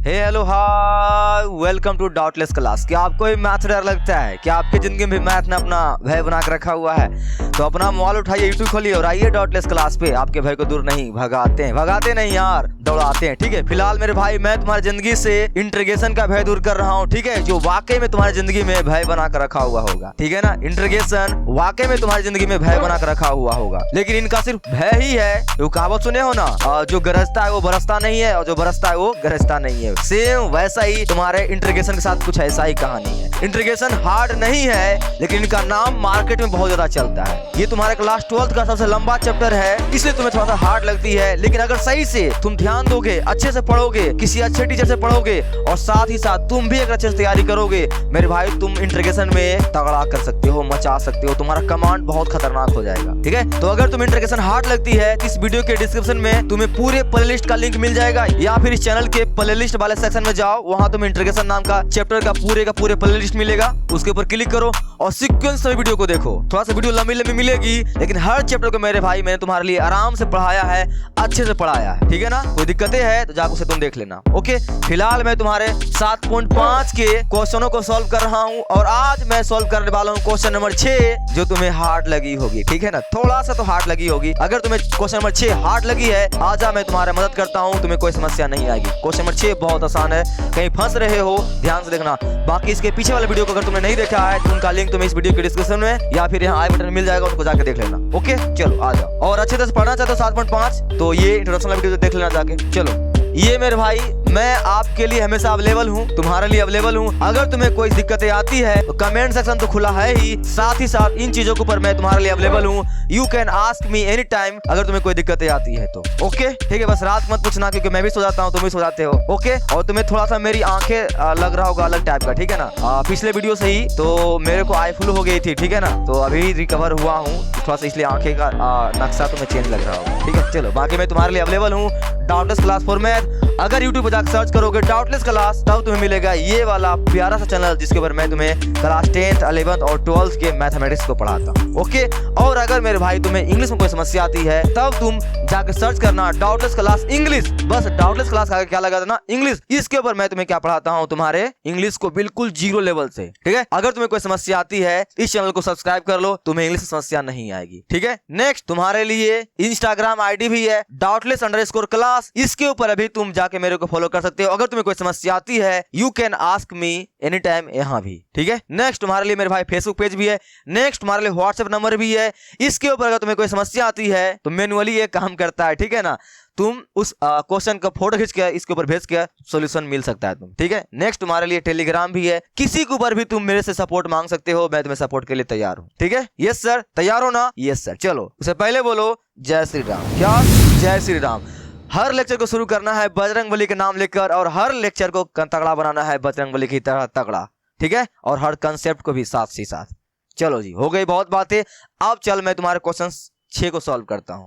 Hello hi, welcome to doubtless class. क्या आपको भी मैथ डर लगता है? क्या आपकी जिंदगी में मैथ ने अपना भय बना के रखा हुआ है? तो अपना मोबाइल उठाइए, यूट्यूब खोलिए और आइए डाउटलेस क्लास पे। आपके भय को दूर नहीं भगाते नहीं यार, दौड़ाते हैं। ठीक है, फिलहाल मेरे भाई मैं तुम्हारी जिंदगी से इंट्रीगेशन का भय दूर कर रहा हूँ। ठीक है, जो वाकई में तुम्हारी जिंदगी में भय बना कर रखा हुआ होगा। ठीक है ना, इंट्रीगेशन वाकई में तुम्हारी जिंदगी में भय बना कर रखा हुआ होगा, लेकिन इनका सिर्फ भय ही है। वो कहावत सुने हो ना, जो गरजता है वो बरसता नहीं है और जो बरसता है वो गरजता नहीं है। सेम वैसा ही तुम्हारे इंट्रीगेशन के साथ कुछ ऐसा ही कहानी है। इंट्रीगेशन हार्ड नहीं है, लेकिन इनका नाम मार्केट में बहुत ज्यादा चलता है। ये तुम्हारे क्लास 12th का सबसे लंबा चैप्टर है, इसलिए तुम्हें थोड़ा सा हार्ड लगती है। लेकिन अगर सही से तुम ध्यान दोगे, अच्छे से पढ़ोगे, किसी अच्छे टीचर से पढ़ोगे और साथ ही साथ तुम भी एक अच्छे से तैयारी करोगे, मेरे भाई तुम इंट्रीगेशन में तगड़ा कर सकते हो, मचा सकते हो। तुम्हारा कमांड बहुत खतरनाक हो जाएगा। ठीक है, तो अगर तुम इंट्रीगेशन हार्ड लगती है, इस वीडियो के डिस्क्रिप्शन में तुम्हें पूरे प्लेलिस्ट का लिंक मिल जाएगा, या फिर इस चैनल के प्लेलिस्ट वाले सेक्शन में जाओ, वहां तुम्हें इंट्रीगेशन नाम का चैप्टर का पूरे प्लेलिस्ट मिलेगा। उसके ऊपर क्लिक करो और सीक्वेंस में वीडियो को देखो। थोड़ा सा वीडियो लंबी मिलेगी, लेकिन हर चैप्टर को मेरे भाई मैंने तुम्हारे लिए आराम से पढ़ाया है, अच्छे से पढ़ाया है। ठीक है ना, कोई दिक्कतें है तो जाकर उसे तुम देख लेना। ओके, फिलहाल मैं तुम्हारे 7.5 के क्वेश्चनों को सॉल्व कर रहा हूं और आज मैं सॉल्व करने वाला हूं क्वेश्चन नंबर 6, जो तुम्हें हार्ड लगी होगी। ठीक है ना, थोड़ा सा तो हार्ड लगी होगी। अगर तुम्हें क्वेश्चन नंबर 6 हार्ड लगी है, आजा मैं तुम्हारा मदद करता हूं, तुम्हें कोई समस्या नहीं आएगी। क्वेश्चन नंबर 6 बहुत आसान है, कहीं फंस रहे हो ध्यान से देखना। बाकी इसके पीछे वाले वीडियो को अगर तुमने नहीं देखा है तो उनका लिंक तुम्हें इस वीडियो के डिस्क्रिप्शन में या फिर यहाँ आई बटन मिल जाएगा, उसको जाके देख लेना। ओके, चलो आ जाओ। और अच्छे से पढ़ना चाहते हो 7.5 तो ये इंट्रोडक्शन वीडियो देख लेना जाके। चलो, ये मेरे भाई मैं आपके लिए हमेशा अवेलेबल हूँ, तुम्हारे लिए अवेलेबल हूँ। अगर तुम्हें कोई दिक्कतें आती है तो कमेंट सेक्शन तो खुला है ही, साथ ही साथ इन चीजों के ऊपर मैं तुम्हारे लिए अवेलेबल हूँ। You can ask me any time अगर तुम्हें कोई दिक्कतें आती है तो। ओके, ठीक है, बस रात मत पूछना, क्योंकि मैं भी सो जाता हूँ, तुम भी सो जाते हो। ओके, और तुम्हें थोड़ा सा मेरी आंखें लग रहा होगा अलग टाइप का। ठीक है ना, पिछले वीडियो से ही तो मेरे को आई फ्लू हो गई थी। ठीक है ना, तो अभी रिकवर हुआ हूँ थोड़ा सा, इसलिए आंखें का नक्शा तुम्हें चेंज लग रहा होगा। ठीक है, चलो, बाकी मैं तुम्हारे लिए अवेलेबल हूँ डाउटलेस क्लास फॉर मैथ। अगर यूट्यूब पर जाकर सर्च करोगे डाउटलेस क्लास, तब तुम्हें मिलेगा ये वाला प्यारा सा चैनल, जिसके ऊपर मैं तुम्हें क्लास 10th 11th और 12th के मैथमेटिक्स को पढ़ाता हूँ। ओके, और अगर मेरे भाई तुम्हें इंग्लिश में कोई समस्या आती है, तब तुम जाकर सर्च करना डाउटलेस क्लास इंग्लिश। बस डाउटलेस क्लास का क्या लगा देना, इंग्लिश। इसके ऊपर मैं तुम्हें क्या पढ़ाता हूँ, तुम्हारे इंग्लिश को बिल्कुल 0 लेवल से। ठीक है, अगर तुम्हें कोई समस्या आती है, इस चैनल को सब्सक्राइब कर लो, तुम्हें इंग्लिश समस्या नहीं आएगी। ठीक है, नेक्स्ट तुम्हारे लिए इंस्टाग्राम आईडी भी है Doubtless_class। इसके ऊपर अभी तुम जाके मेरे को फॉलो कर सकते हो। अगर तुम्हें कोई समस्या आती है, you can ask me any time, यहाँ भी। ठीक है, नेक्स्ट तुम्हारे लिए मेरे भाई फेसबुक पेज भी है, नेक्स्ट तुम्हारे लिए व्हाट्सएप नंबर भी है। इसके ऊपर अगर तुम्हें कोई समस्या आती है तो मैनुअली ये काम करता है। ठीक है ना, तुम उस क्वेश्चन का फोटो खींच के इसके ऊपर भेज के सॉल्यूशन मिल सकता है तुम। ठीक है, नेक्स्ट तुम्हारे लिए टेलीग्राम भी है, किसी के ऊपर भी तुम मेरे से सपोर्ट मांग सकते हो, मैं तुम्हें सपोर्ट के लिए तैयार हूँ। ठीक है, यस सर, तैयार हो ना? Yes sir. चलो, उससे पहले बोलो जय श्री राम। क्या? जय श्री राम। हर लेक्चर को शुरू करना है बजरंगबली के नाम लेकर, और हर लेक्चर को तगड़ा बनाना है बजरंगबली की तरह तगड़ा। ठीक है, और हर कंसेप्ट को भी साथ ही साथ। चलो जी, हो गई बहुत बातें, अब चल मैं तुम्हारे क्वेश्चन 6 को सॉल्व करता हूं।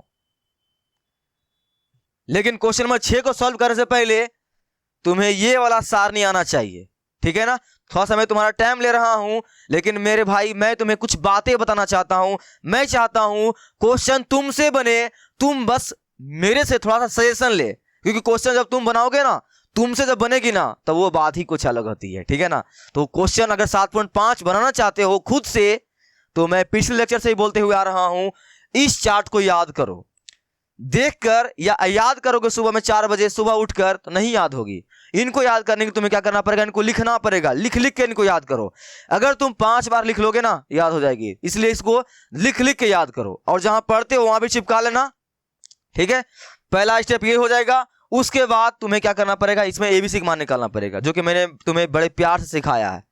लेकिन क्वेश्चन नंबर 6 को सॉल्व करने से पहले तुम्हें ये वाला सार नहीं आना चाहिए। ठीक है ना, थोड़ा सा मैं तुम्हारा टाइम ले रहा हूं, लेकिन मेरे भाई मैं तुम्हें कुछ बातें बताना चाहता हूं। मैं चाहता हूं क्वेश्चन तुमसे बने, तुम बस मेरे से थोड़ा सा सजेशन ले, क्योंकि क्वेश्चन जब तुम बनाओगे ना, तुमसे जब बनेगी ना, तो वो बात ही कुछ अलग होती है। ठीक है ना, तो क्वेश्चन अगर 7.5 बनाना चाहते हो खुद से, तो मैं पिछले लेक्चर से ही बोलते हुए आ रहा हूं, इस चार्ट को याद करो। देखकर या याद करोगे सुबह में 4 बजे सुबह उठकर तो नहीं याद होगी। इनको याद करने के लिए तुम्हें क्या करना पड़ेगा, इनको लिखना पड़ेगा। लिख लिख के इनको याद करो। अगर तुम 5 बार लिख लोगे ना, याद हो जाएगी। इसलिए इसको लिख लिख के याद करो, और जहां पढ़ते हो वहां भी चिपका लेना। ठीक है, पहला स्टेप ये हो जाएगा। उसके बाद तुम्हें क्या करना पड़ेगा, इसमें एबीसी का मान निकालना पड़ेगा, जो कि मैंने तुम्हें बड़े प्यार से सिखाया है।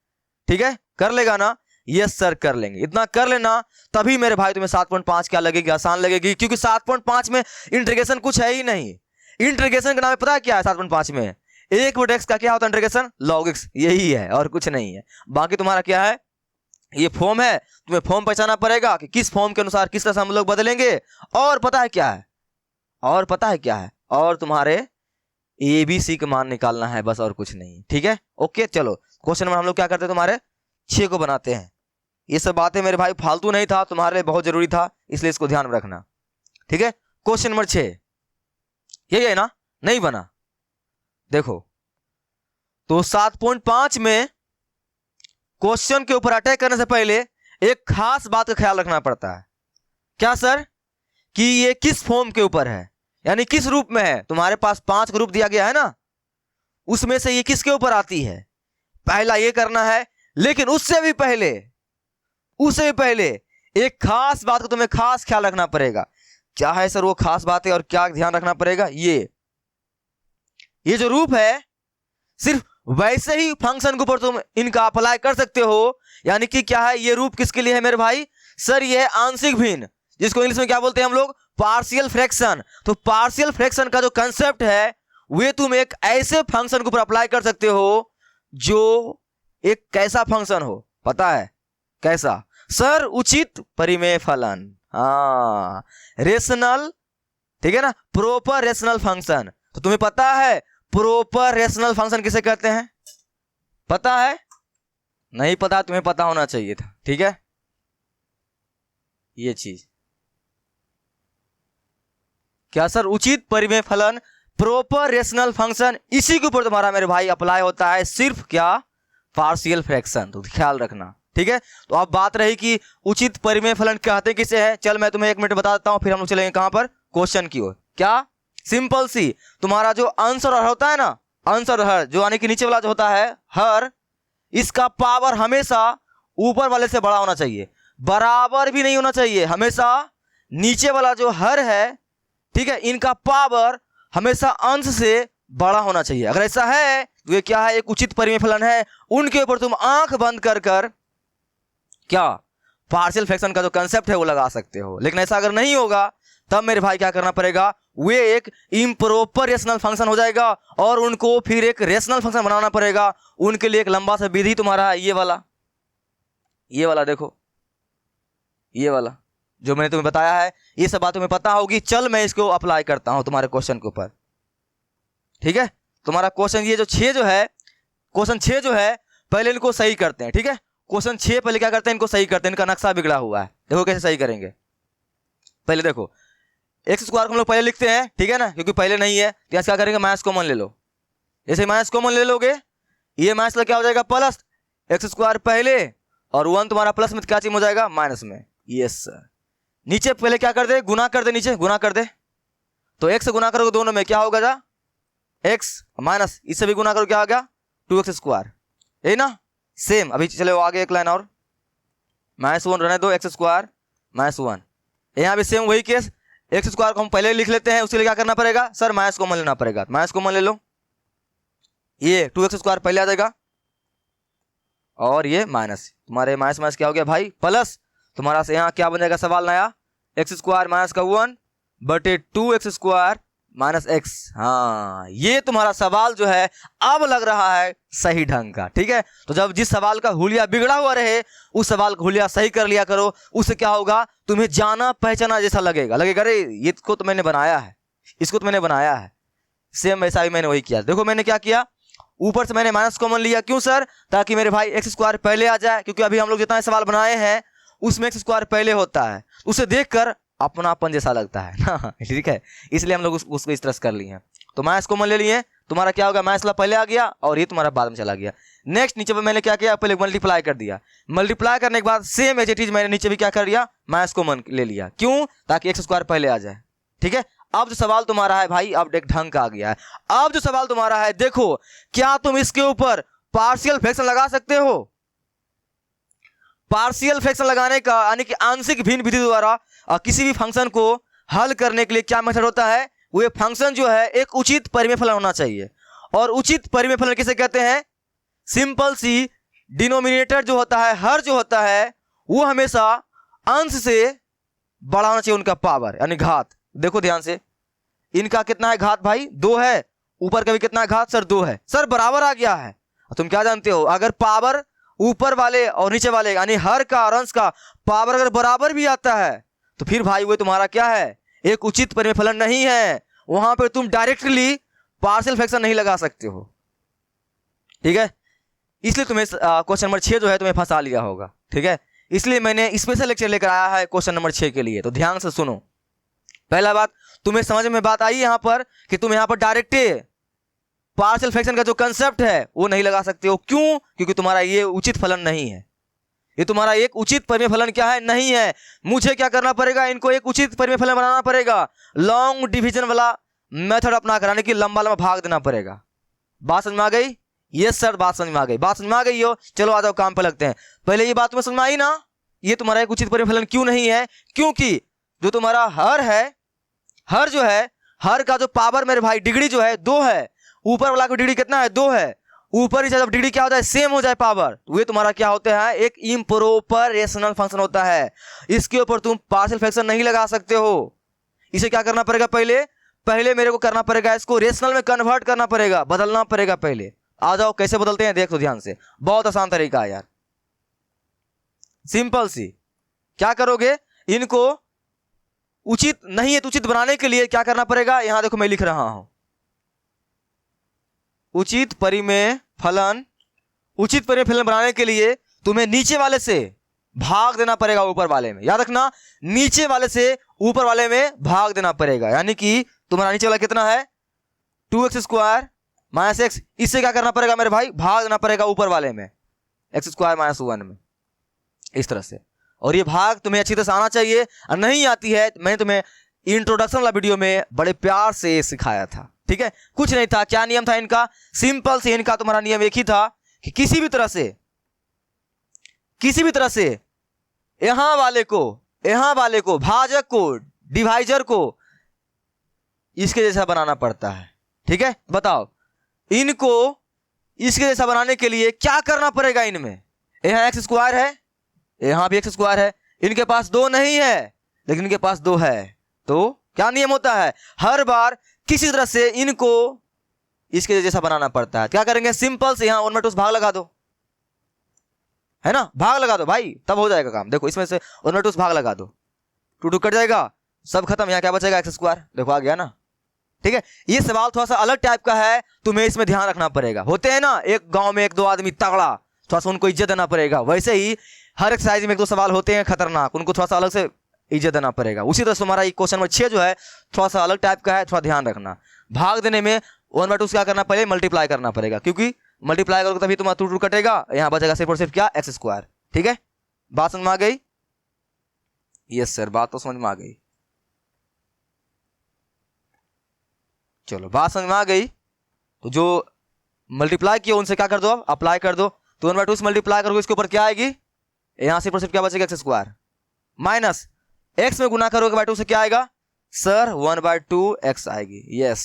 ठीक है, कर लेगा ना? यस सर, कर लेंगे। इतना कर लेना, तभी मेरे भाई तुम्हें 7.5 क्या लगेगी, आसान लगेगी। क्योंकि 7.5 में इंटीग्रेशन कुछ है ही नहीं। इंटीग्रेशन का नाम पता है क्या है? 7.5 में 1/x का क्या होता है इंटीग्रेशन? log x, यही है और कुछ नहीं है। बाकी तुम्हारा क्या है, ये फॉर्म है, तुम्हें फॉर्म पहचानना पड़ेगा कि किस फॉर्म के अनुसार किस तरह से हम लोग बदलेंगे। और पता है क्या है, और तुम्हारे एबीसी का मान निकालना है, बस और कुछ नहीं। ठीक है, ओके, चलो क्वेश्चन नंबर हम लोग क्या करते हैं, तुम्हारे 6 को बनाते हैं। ये सब बातें मेरे भाई फालतू नहीं था, तुम्हारे लिए बहुत जरूरी था, इसलिए इसको ध्यान में रखना। ठीक है, क्वेश्चन नंबर 6 यही है ना? नहीं बना? देखो, तो 7.5 में क्वेश्चन के ऊपर अटैक करने से पहले एक खास बात का ख्याल रखना पड़ता है। क्या सर? कि ये किस फॉर्म के ऊपर है, यानी किस रूप में है। तुम्हारे पास 5 रूप दिया गया है ना, उसमें से ये किसके ऊपर आती है, पहला ये करना है। लेकिन उससे भी पहले एक खास बात का तुम्हें खास ख्याल रखना पड़ेगा। क्या है सर वो खास बात है और क्या ध्यान रखना पड़ेगा? ये जो रूप है सिर्फ वैसे ही फंक्शन के ऊपर तुम इनका अप्लाई कर सकते हो। यानी कि क्या है, ये रूप किसके लिए है मेरे भाई? सर ये है आंशिक भिन्न, जिसको इंग्लिश में क्या बोलते हैं हम लोग? Partial fraction. तो पार्शियल फ्रैक्शन का जो कंसेप्ट है वे तुम एक ऐसे फंक्शन के ऊपर अप्लाई कर सकते हो जो एक कैसा फंक्शन हो, पता है कैसा? सर उचित परिमेय फलन। हाँ, रेशनल, ठीक है ना, प्रॉपर रेशनल फंक्शन। तो तुम्हें पता है प्रॉपर रेशनल फंक्शन किसे कहते हैं? पता है? नहीं पता, तुम्हें पता होना चाहिए था, ठीक है। ये चीज क्या सर? उचित परिमेय फलन, प्रॉपर रेशनल फंक्शन, इसी के ऊपर तुम्हारा मेरे भाई अप्लाई होता है सिर्फ क्या? Partial fraction. तो ख्याल रखना, ठीक है। तो अब बात रही कि उचित परिमेय फलन कहते किसे है। चल मैं तुम्हें 1 मिनट बता देता हूं, फिर हम लोग चलेंगे कहां पर? क्वेश्चन की ओर। क्या? सिंपल सी, तुम्हारा जो अंश और हर होता है ना, अंश और हर जो यानी कि नीचे वाला जो होता है हर, इसका पावर हमेशा ऊपर वाले से बड़ा होना चाहिए, बराबर भी नहीं होना चाहिए। हमेशा नीचे वाला जो हर है, ठीक है, इनका पावर हमेशा अंश से बड़ा होना चाहिए। अगर ऐसा है तो ये क्या है? एक उचित परिमेय फलन है। उनके ऊपर तुम आंख बंद कर क्या पार्शियल फ्रैक्शन का जो कंसेप्ट है वो लगा सकते हो। लेकिन ऐसा अगर नहीं होगा तब मेरे भाई क्या करना पड़ेगा? वे एक इम्प्रॉपर रेशनल फंक्शन हो जाएगा और उनको फिर एक रेशनल फंक्शन बनाना पड़ेगा। उनके लिए एक लंबा सा विधि तुम्हारा है, ये वाला देखो, ये वाला जो मैंने तुम्हें बताया है, ये सब बात तुम्हें पता होगी। चल मैं इसको अप्लाई करता हूं तुम्हारे क्वेश्चन के ऊपर, ठीक है। तुम्हारा क्वेश्चन ये जो 6 जो है, क्वेश्चन 6 जो है, पहले इनको सही करते हैं, ठीक है। क्वेश्चन 6 पहले क्या करते हैं? इनको सही करते हैं। इनका नक्शा बिगड़ा हुआ है, देखो कैसे सही करेंगे। पहले देखो एक्स स्क्वायर को हम लोग पहले लिखते हैं, ठीक है ना, क्योंकि पहले नहीं है तो यहाँ क्या करेंगे? माइनस कॉमन ले लो। जैसे माइनस कॉमन ले लोगे, ये माइनस क्या हो जाएगा? प्लस एक्स स्क्वायर पहले और 1 तुम्हारा प्लस में क्या चीज हो जाएगा? माइनस में। Yes sir. नीचे पहले क्या कर दे? गुना कर दे, नीचे गुना कर दे। तो एक्स से गुना करोगे दोनों में, क्या होगा? जा एक्स माइनस इससे भी गुना करो, क्या आ गया? 2x स्क्वायर, यही ना। सेम अभी चले आगे एक लाइन और, -1 रहने दो, एक्स स्क्वायर -1। यहाँ भी सेम वही केस, एक्स स्क्वायर को हम पहले लिख लेते हैं, उसके लिए क्या करना पड़ेगा? सर माइनस कॉमन लेना पड़ेगा। माइनस कॉमन ले लो, ये 2x स्क्वायर पहले आ जाएगा और ये माइनस, तुम्हारे माइनस माइनस क्या हो गया भाई? प्लस। तुम्हारा से यहाँ क्या बन जाएगा सवाल नया? एक्स स्क्वायर माइनस का 1 बटे 2x स्क्वायर माइनस एक्स। हाँ, ये तुम्हारा सवाल जो है अब लग रहा है सही ढंग का, ठीक है। तो जब जिस सवाल का हुलिया बिगड़ा हुआ रहे उस सवाल का हुलिया सही कर लिया करो, उससे क्या होगा? तुम्हें जाना पहचाना जैसा लगेगा अरे ये इसको तो मैंने बनाया है, इसको तो मैंने बनाया है। सेम वैसा ही मैंने वही किया। देखो मैंने क्या किया, ऊपर से मैंने माइनस कॉमन लिया, क्यों सर? ताकि मेरे भाई एक्स स्क्वायर पहले आ जाए, क्योंकि अभी हम लोग जितना सवाल बनाए हैं उसमें एक्स स्क्वायर पहले होता है, उसे देखकर अपनापन जैसा लगता है ना, ठीक है, इसलिए हम लोग उसको इस तरह से कर लिए हैं। तो माइनस कॉमन ले लिए, तुम्हारा क्या होगा? माइनस पहले आ गया और ये तुम्हारा बाद में चला गया। नेक्स्ट नीचे पे मैंने क्या किया? पहले मल्टीप्लाई कर दिया। मल्टीप्लाई करने के बाद सेम एज इट इज मैंने नीचे भी क्या कर लिया? माइनस कॉमन ले लिया। क्यों? ताकि एक्स स्क्वायर पहले आ जाए, ठीक है। अब जो सवाल तुम्हारा है भाई, अब एक ढंग का आ गया है। अब जो सवाल तुम्हारा है, देखो क्या तुम इसके ऊपर पार्शियल फ्रैक्शन लगा सकते हो? पार्शियल फ्रैक्शन लगाने का यानी कि आंशिक भिन्न विधि द्वारा किसी भी फंक्शन को हल करने के लिए क्या मेथड होता है? वो फंक्शन जो है एक उचित परिमेय फलन होना चाहिए। और उचित परिमेय फलन किसे कहते हैं? सिंपल सी, डिनोमिनेटर जो होता है, हर जो होता है, वो हमेशा अंश से बड़ा होना चाहिए, उनका पावर यानी घात। देखो ध्यान से, इनका कितना है घात भाई? 2 है। ऊपर का भी कितना है घात? सर 2 है। सर बराबर आ गया है। तुम क्या जानते हो, अगर पावर ऊपर वाले और नीचे वाले यानी हर का और अंश का पावर अगर बराबर भी आता है तो फिर भाई वो तुम्हारा क्या है? एक उचित परिमेय फलन नहीं है। वहां पे तुम डायरेक्टली पार्शियल फ्रैक्शन नहीं लगा सकते हो, ठीक है। इसलिए तुम्हें क्वेश्चन नंबर 6 जो है तुम्हें फंसा लिया होगा, ठीक है। इसलिए मैंने स्पेशल लेक्चर लेकर आया है क्वेश्चन नंबर 6 के लिए। तो ध्यान से सुनो। पहला बात, तुम्हें समझ में बात आई यहां पर कि तुम यहां पर डायरेक्ट पार्शियल फ्रैक्शन का जो कंसेप्ट है वो नहीं लगा सकते हो। क्यों? क्योंकि तुम्हारा ये उचित फलन नहीं है, ये तुम्हारा एक उचित परिमेय फलन क्या है, नहीं है। मुझे क्या करना पड़ेगा, इनको एक उचित परिमेय फलन बनाना पड़ेगा, लॉन्ग डिवीजन वाला मेथड अपना कराने की, लंबा लंबा भाग देना पड़ेगा। बात समझ में आ गई? ये सर बात समझ में आ गई, बात समझ में आ गई हो। चलो आ जाओ काम पे लगते हैं। पहले ये बात तुम्हें समझ में आई ना, ये तुम्हारा एक उचित परिमेय फलन क्यों नहीं है? क्योंकि जो तुम्हारा हर है, हर जो है, हर का जो पावर मेरे भाई डिग्री जो है 2 है, ऊपर वाला की डिग्री कितना है, 2 है। ऊपर ही जब डिग्री क्या होता है, सेम हो जाए पावर, तो ये तुम्हारा क्या होता है, एक इम्प्रोपर रेशनल फंक्शन होता है। इसके ऊपर तुम पार्शियल फ्रैक्शन नहीं लगा सकते हो। इसे क्या करना पड़ेगा, पहले मेरे को करना पड़ेगा, इसको रेशनल में कन्वर्ट करना पड़ेगा, बदलना पड़ेगा पहले। आ जाओ कैसे बदलते हैं देखो ध्यान से, बहुत आसान तरीका है यार, सिंपल सी। क्या करोगे, इनको उचित नहीं है तो उचित बनाने के लिए क्या करना पड़ेगा, यहां देखो मैं लिख रहा हूं, उचित परिमेय फलन, उचित परिमेय फलन बनाने के लिए तुम्हें नीचे वाले से भाग देना पड़ेगा ऊपर वाले में। याद रखना, नीचे वाले से ऊपर वाले में भाग देना पड़ेगा। यानी कि तुम्हारा नीचे वाला कितना है, 2x² - x, इससे क्या करना पड़ेगा मेरे भाई, भाग देना पड़ेगा ऊपर वाले में, x² - 1 में, इस तरह से। और ये भाग तुम्हें अच्छी तरह से आना चाहिए, और नहीं आती है, मैंने तुम्हें इंट्रोडक्शन वाला वीडियो में बड़े प्यार से सिखाया था, ठीक है। कुछ नहीं था, क्या नियम था इनका, सिंपल से इनका तुम्हारा नियम एक ही था कि किसी भी तरह से यहां वाले को, भाजक को, डिवाइजर को इसके जैसा बनाना पड़ता है, ठीक है। बताओ, इनको इसके जैसा बनाने के लिए क्या करना पड़ेगा, इनमें यहां x² है, यहां भी x² है, इनके पास 2 नहीं है लेकिन इनके पास 2 है, तो क्या नियम होता है, हर बार किसी तरह से इनको इसके जैसा बनाना पड़ता है। क्या करेंगे, सिंपल से यहां 1/2 भाग लगा दो, है ना, भाग लगा दो भाई, तब हो जाएगा काम। देखो इसमें से 1/2 भाग लगा दो, 2 कट जाएगा, सब खत्म, यहाँ क्या बचेगा, x²। देखो आ गया ना, ठीक है। ये सवाल थोड़ा सा अलग टाइप का है, तुम्हें इसमें ध्यान रखना पड़ेगा। होते हैं ना एक गांव में 1-2 आदमी तगड़ा, थोड़ा सा उनको इज्जत देना पड़ेगा, वैसे ही हर एक्सरसाइज में 1-2 सवाल होते हैं खतरनाक, उनको थोड़ा सा अलग से इज्जत देना पड़ेगा। उसी तरह से हमारा क्वेश्चन नंबर 6 जो है थोड़ा सा अलग टाइप का है, थोड़ा ध्यान रखना। भाग देने में 1/2 क्या करना पड़ेगा, मल्टीप्लाई करना पड़ेगा, क्योंकि मल्टीप्लाई करोगे तभी तुम्हारा 2 कटेगा, यहाँ बचेगा सिर्फ और सिर्फ क्या, x², ठीक है। बात समझ में आ गई? यस सर, बात तो समझ में आ गई। चलो बात समझ में आ गई, तो जो मल्टीप्लाई किया उनसे क्या कर दो, अब अप्लाई कर दो। तो 1/2 से मल्टीप्लाई करोगे, इसके ऊपर क्या आएगी, यहां से सिर्फ क्या बचेगा, x² माइनस x में गुना करोगे 2 से क्या आएगा सर, 1/2 x आएगी। यस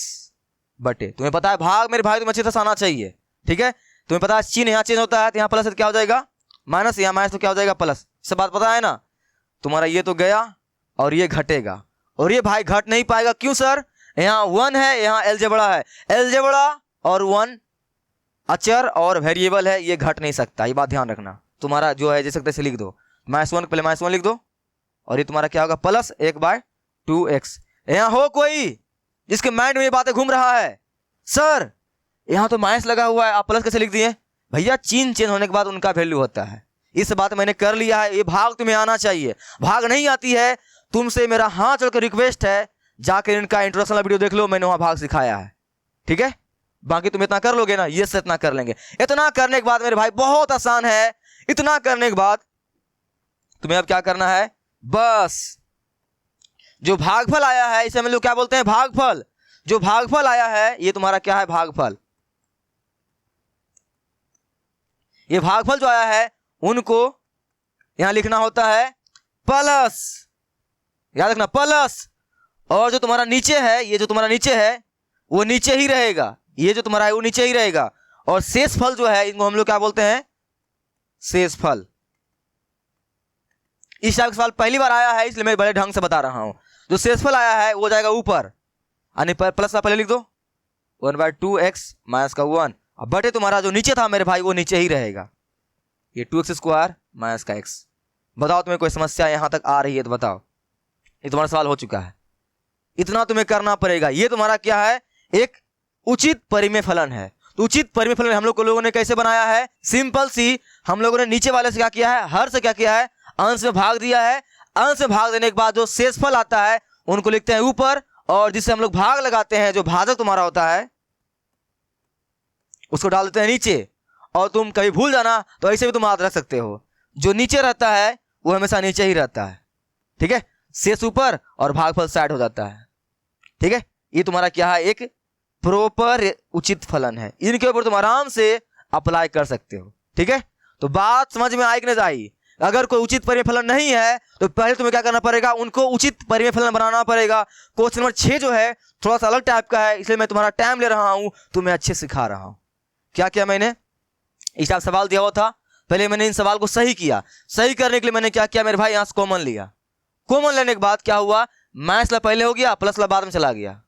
बटे, तुम्हें पता है भाग मेरे भाई तुम्हें अच्छी तरह से आना चाहिए, ठीक है। तुम्हें पता है चिन्ह यहाँ चेंज होता है, तो यहाँ प्लस है तो क्या हो जाएगा माइनस, यहाँ माइनस तो क्या हो जाएगा प्लस, सब बात पता है ना। तुम्हारा ये तो गया और ये घटेगा, और ये भाई घट नहीं पाएगा, क्यों सर, यहाँ 1 है, यहाँ अलजेब्रा है, अलजेब्रा और 1 अचर और वेरिएबल है, ये घट नहीं सकता, ये बात ध्यान रखना। तुम्हारा जो है जैसे तैसे लिख दो, -1 पहले -1 लिख दो, और ये तुम्हारा क्या होगा प्लस 1/2x। यहाँ हो कोई जिसके माइंड में ये बातें घूम रहा है, सर यहाँ तो माइनस लगा हुआ है, आप प्लस कैसे लिख दिए, भैया चिन्ह चेंज होने के बाद उनका वैल्यू होता है, इस बात मैंने कर लिया है। ये भाग तुम्हें आना चाहिए, भाग नहीं आती है, तुमसे मेरा हाथ चढ़कर रिक्वेस्ट है, जाकर इनका इंट्रोडक्शन वीडियो देख लो, मैंने वहां भाग सिखाया है, ठीक है। बाकी तुम इतना कर लोगे ना, ये से इतना कर लेंगे। इतना करने के बाद मेरे भाई बहुत आसान है, इतना करने के बाद तुम्हें अब क्या करना है, बस जो भागफल आया है इसे हम लोग क्या बोलते हैं, भागफल। जो भागफल आया है ये तुम्हारा क्या है, भागफल। ये भागफल जो आया है उनको यहां लिखना होता है प्लस, याद रखना प्लस, और जो तुम्हारा नीचे है, ये जो तुम्हारा नीचे है वो नीचे ही रहेगा, ये जो तुम्हारा है वो नीचे ही रहेगा, और शेष फल जो है इनको हम लोग क्या बोलते हैं, शेष फल। इस टाइप का सवाल पहली बार आया है, इसलिए मैं बड़े ढंग से बता रहा हूं। जो शेषफल आया है वो जाएगा ऊपर, यानी प्लस का पहले लिख दो, 1/2x माइनस का 1, अब बटे तुम्हारा जो नीचे था मेरे भाई वो नीचे ही रहेगा, ये 2x² माइनस का x। बताओ तुम्हें कोई समस्या यहां तक आ रही है तो बताओ, ये तुम्हारा सवाल हो चुका है। इतना तुम्हें करना पड़ेगा, ये तुम्हारा क्या है, एक उचित परिमेय फलन है। तो उचित परिमेय फलन हम लोगों ने कैसे बनाया है, सिंपल सी, हम लोगों ने नीचे वाले से क्या किया है, हर से क्या किया है, अंश में भाग दिया है। अंश में भाग देने के बाद जो शेषफल आता है उनको लिखते हैं ऊपर, और जिससे हम लोग भाग लगाते हैं, जो भाजक तुम्हारा होता है उसको डाल देते हैं नीचे, और तुम कभी भूल जाना तो ऐसे भी तुम याद रख सकते हो, जो नीचे रहता है वो हमेशा नीचे ही रहता है, ठीक है, शेष ऊपर और भागफल साइड हो जाता है, ठीक है। ये तुम्हारा क्या है, एक प्रॉपर उचित फलन है, इनके ऊपर तुम आराम से अप्लाई कर सकते हो, ठीक है। तो बात समझ में आई कि नहीं आई? अगर कोई उचित परिमेय फलन नहीं है तो पहले तुम्हें क्या करना पड़ेगा, उनको उचित परिमेय फलन बनाना पड़ेगा। क्वेश्चन नंबर 6 जो है थोड़ा सा अलग टाइप का है, इसलिए मैं तुम्हारा टाइम ले रहा हूं, तुम्हें अच्छे सिखा रहा हूं। क्या किया मैंने, इस टाइप सवाल दिया हुआ था, पहले मैंने इन सवाल को सही किया, सही करने के लिए मैंने क्या किया मेरे भाई, यहां से कॉमन लिया, कॉमन लेने के बाद क्या हुआ, माइनस ला पहले हो गया, प्लस ला बाद में चला गया,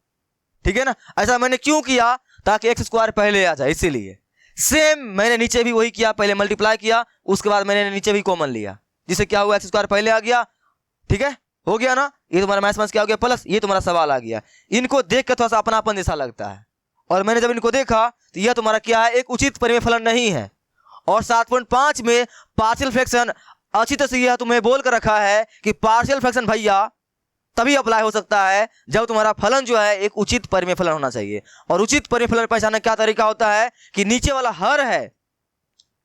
ठीक है ना। ऐसा मैंने क्यों किया, ताकि एक्स स्क्वायर पहले आ जाए, इसीलिए। सेम मैंने नीचे भी वही किया, पहले मल्टीप्लाई किया, उसके बाद मैंने नीचे भी कॉमन लिया, जिससे क्या हुआ, एक्स स्क्वायर पहले आ गया, ठीक है, हो गया ना। ये तुम्हारा माइनस माइनस क्या हो गया, प्लस, ये तुम्हारा सवाल आ गया। इनको देख कर थोड़ा सा अपनापन जैसा लगता है, और मैंने जब इनको देखा तो यह तुम्हारा क्या है, एक उचित परिमेय फलन नहीं है। और 7.5 में पार्शियल फ्रैक्शन अच्छी तरह से यह तुम्हें बोल कर रखा है कि पार्शियल फ्रैक्शन भैया तभी अप्लाई हो सकता है जब तुम्हारा फलन जो है एक उचित परिमेय फलन होना चाहिए। और उचित परिमेय फलन पहचानने का क्या तरीका होता है कि नीचे वाला हर है,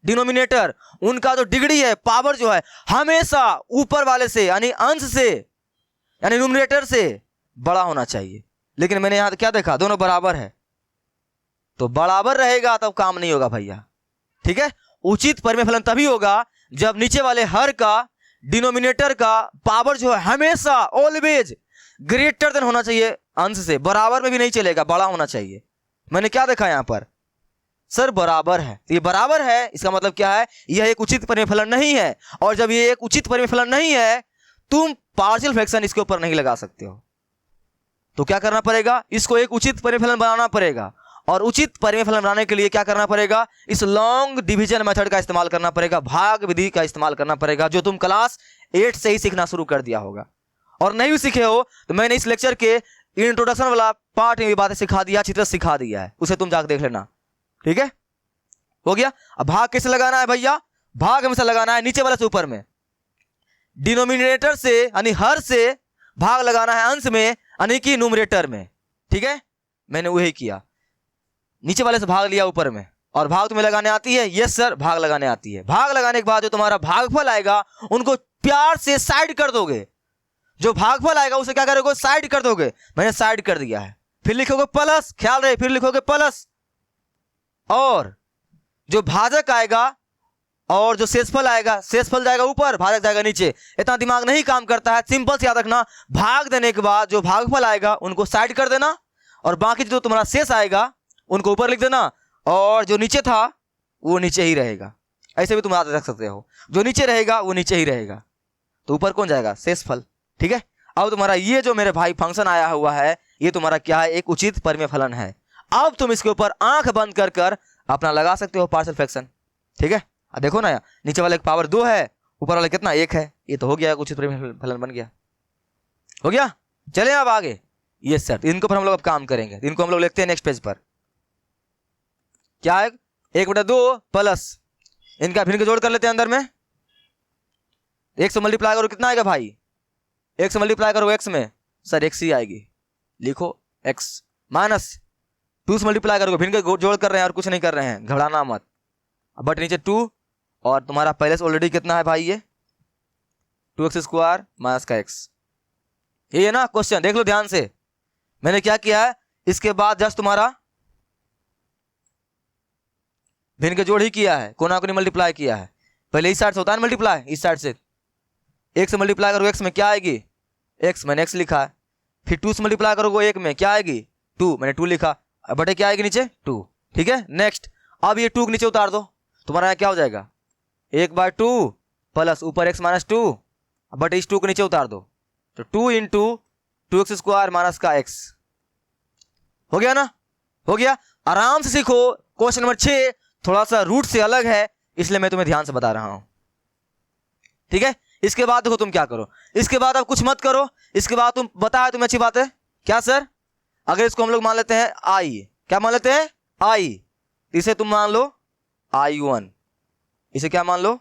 डिनोमिनेटर, उनका जो डिग्री है, पावर जो है, हमेशा ऊपर वाले से यानी अंश से यानी न्यूमरेटर से बड़ा होना चाहिए। लेकिन मैंने यहां क्या देखा, दोनों बराबर है, तो बराबर रहेगा तब काम नहीं होगा भैया, ठीक है। उचित परिमेय फलन तभी होगा जब नीचे वाले हर का डिनोमिनेटर का पावर जो है हमेशा ऑलवेज ग्रेटर देन होना चाहिए अंश से, बराबर में भी नहीं चलेगा, बड़ा होना चाहिए। मैंने क्या देखा यहां पर, सर बराबर है, तो ये बराबर है, इसका मतलब क्या है, यह एक उचित परिमेय फलन नहीं है। और जब ये एक उचित परिमेय फलन नहीं है, तुम पार्शियल फ्रैक्शन इसके ऊपर नहीं लगा सकते हो, तो क्या करना पड़ेगा, इसको एक उचित परिमेय फलन बनाना पड़ेगा। और उचित परिमेय फलन बनाने के लिए क्या करना पड़ेगा, इस लॉन्ग डिवीजन मेथड का इस्तेमाल करना पड़ेगा, भाग विधि का इस्तेमाल करना पड़ेगा, जो तुम क्लास 8 से ही सीखना शुरू कर दिया होगा। और नहीं भी सीखे हो तो मैंने इस लेक्चर के इंट्रोडक्शन वाला पार्ट में भी बातें सिखा दिया, अच्छी तरह सिखा दिया है, उसे तुम जाकर देख लेना, ठीक है, हो गया। अब भाग कैसे लगाना है भैया, भाग हमेशा लगाना है नीचे वाले से ऊपर में, डिनोमिनेटर से यानी हर से भाग लगाना है अंश में यानी कि न्यूमरेटर में, ठीक है। मैंने वही किया, नीचे वाले से भाग लिया ऊपर में। और भाग तुम्हें लगाने आती है, यस सर भाग लगाने आती है। भाग लगाने के बाद जो तुम्हारा भागफल आएगा उनको प्यार से साइड कर दोगे, जो भागफल आएगा उसे क्या करोगे, साइड कर दोगे। मैंने साइड कर दिया है, फिर लिखोगे प्लस, ख्याल रहे, फिर लिखोगे प्लस, और जो भाजक आएगा और जो शेषफल आएगा, शेषफल जाएगा ऊपर, भाजक जाएगा नीचे। इतना दिमाग नहीं काम करता है, सिंपल से याद रखना, भाग देने के बाद जो भागफल आएगा उनको साइड कर देना, और बाकी जो तुम्हारा शेष आएगा उनको ऊपर लिख देना, और जो नीचे था वो नीचे ही रहेगा। ऐसे भी तुम याद रख सकते हो, जो नीचे रहेगा वो नीचे ही रहेगा, तो ऊपर कौन जाएगा, शेषफल, ठीक है। अब तुम्हारा ये जो मेरे भाई फंक्शन आया हुआ है, ये तुम्हारा क्या है, एक उचित परिमेय फलन है। अब तुम इसके ऊपर आंख बंद कर कर अपना लगा सकते हो पार्शियल फ्रैक्शन, ठीक है। देखो ना, नीचे वाले पावर 2 है, ऊपर वाले कितना 1 है, ये तो हो गया, उचित परिमेय फलन बन गया, हो गया। चले अब आगे, ये सर इनको पर हम लोग अब काम करेंगे, इनको हम लोग लिखते हैं नेक्स्ट पेज पर। क्या है, 1/2 प्लस इनका भिन्न के जोड़ कर लेते हैं अंदर में, 1 से मल्टीप्लाई करो कितना आएगा भाई, 1 से मल्टीप्लाई करो x में, सर x ही आएगी, लिखो x, माइनस 2 से मल्टीप्लाई करोगे, भिन्न के जोड़ कर रहे हैं और कुछ नहीं कर रहे हैं, घबराना मत। बट नीचे 2, और तुम्हारा पहले से ऑलरेडी कितना है भाई, ये 2x² माइनस का x, ये है ना क्वेश्चन, देख लो ध्यान से। मैंने क्या किया है, इसके बाद जस्ट तुम्हारा भिन्न के जोड़ ही किया है, कोना कोनी मल्टीप्लाई किया है। पहले इस साइड से होता है मल्टीप्लाई, इस साइड से 1 से मल्टीप्लाई करो x में, क्या आएगी x, मैंने x लिखा है। फिर 2 से मल्टीप्लाई करोगे 1 में, क्या आएगी 2, मैंने 2 लिखा, बटे क्या आएगी नीचे 2, ठीक है। नेक्स्ट, अब ये 2 नीचे उतार दो, तुम्हारा यहाँ क्या हो जाएगा 1/2 प्लस ऊपर x माइनस 2, बटे इस 2 को नीचे उतार दो, तो 2 × 2x² माइनस का x, हो गया ना, हो गया। आराम से सीखो। क्वेश्चन नंबर 6 थोड़ा सा रूट से अलग है, इसलिए मैं तुम्हें ध्यान से बता रहा हूं, ठीक है। इसके बाद देखो तुम क्या करो, इसके बाद अब कुछ मत करो, इसके बाद तुम बताया तुम्हें अच्छी बात है क्या सर, अगर इसको हम लोग मान लेते हैं i, क्या मान लेते हैं i, इसे तुम मान लो i1, इसे क्या मान लो